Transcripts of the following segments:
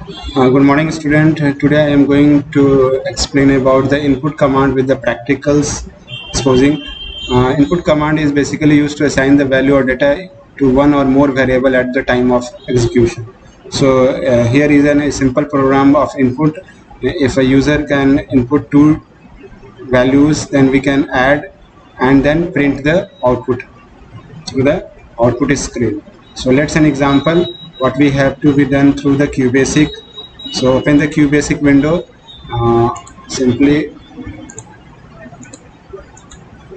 Good morning, student. Today I am going to explain about the input command with the practicals exposing. Input command is basically used to assign the value or data to one or more variable at the time of execution. So here is a simple program of input. If a user can input two values, then we can add and then print the output through the output screen. So let's an example what we have to be done through the QBasic. So open the QBasic window. Simply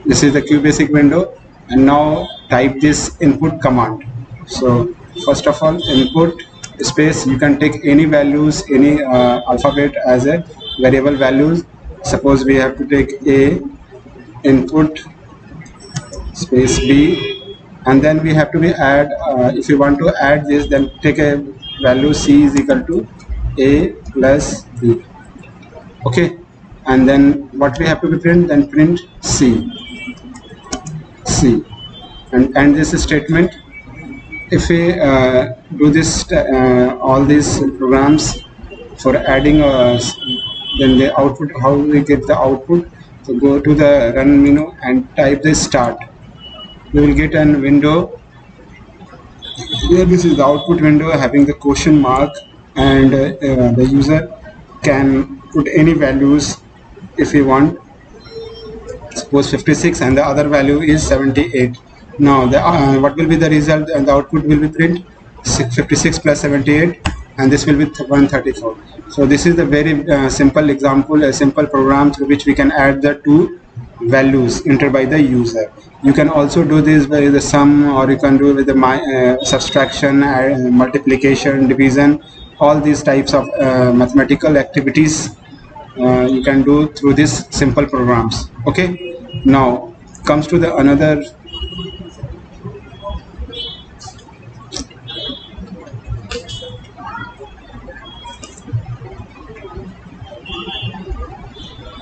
this is the QBasic window, and now type this input command. So first of all, input space, you can take any values, any alphabet as a variable values. Suppose we have to take A, input space B, and then we have to be add, if you want to add this, then take a value C is equal to A plus B. Okay, and then what we have to be print, then print C, and this statement, if we do this all these programs for adding then the output, how we get the output. So go to the run menu and type the start. You will get an window. Here this is the output window having the question mark, and the user can put any values if he want. Suppose 56 and the other value is 78. Now the what will be the result, and the output will be print 56 plus 78, and this will be 134. So this is the very simple example, a simple program through which we can add the two values entered by the user. You can also do this by the sum, or you can do with the subtraction, multiplication, division, all these types of mathematical activities you can do through these simple programs. Okay, now comes to the another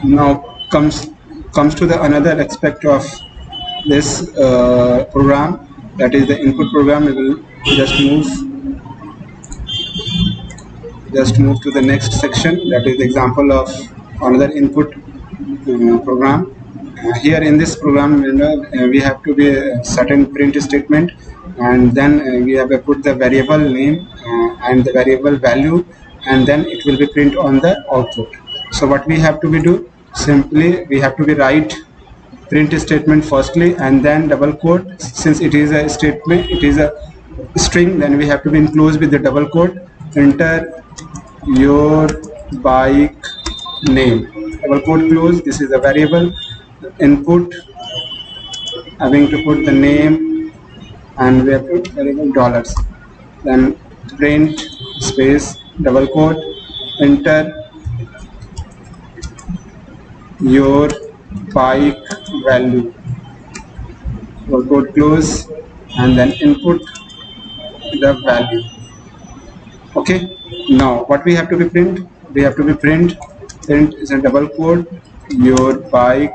now comes to the another aspect of this program, that is the input program. We will just move to the next section, that is the example of another input program. Here in this program, we have to be a certain print statement, and then we have to put the variable name and the variable value, and then it will be print on the output. So what we have to be do, simply we have to be write print statement firstly, and then double quote. Since it is a statement, it is a string, then we have to be enclosed with the double quote. Enter your bike name, double quote close. This is a variable. Input, having to put the name, and we have to put variable dollars. Then print space double quote, enter your bike value, double quote close, and then input the value. Okay, now what we have to be print, we have to be print is a double quote, your bike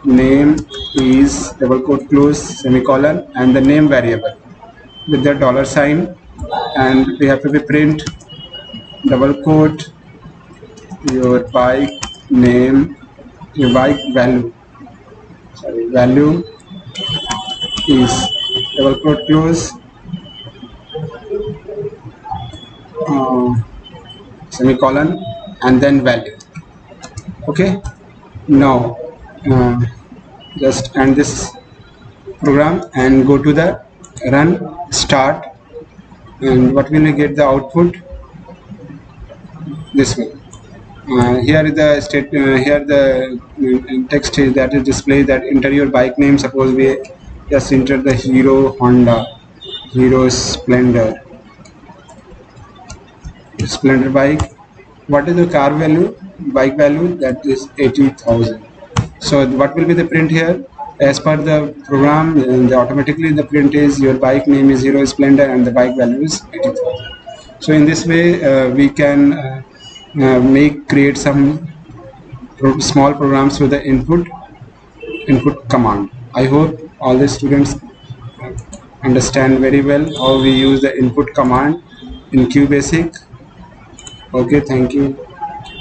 name is double quote close semicolon, and the name variable with the dollar sign, and we have to be print double quote your bike name, your bike value, value is double quote close semicolon, and then value. Okay, now just end this program and go to the run start, and what will we get the output this way. Here is the state, here the text is that is displayed that enter your bike name. Suppose we just enter the Hero Honda, Hero Splendor bike. What is the car value, bike value? That is 80,000. So what will be the print here? As per the program, automatically the print is your bike name is Hero Splendor and the bike value is 80,000. So in this way we can create some small programs with the input command. I hope all the students understand very well how we use the input command in QBasic. Okay, thank you.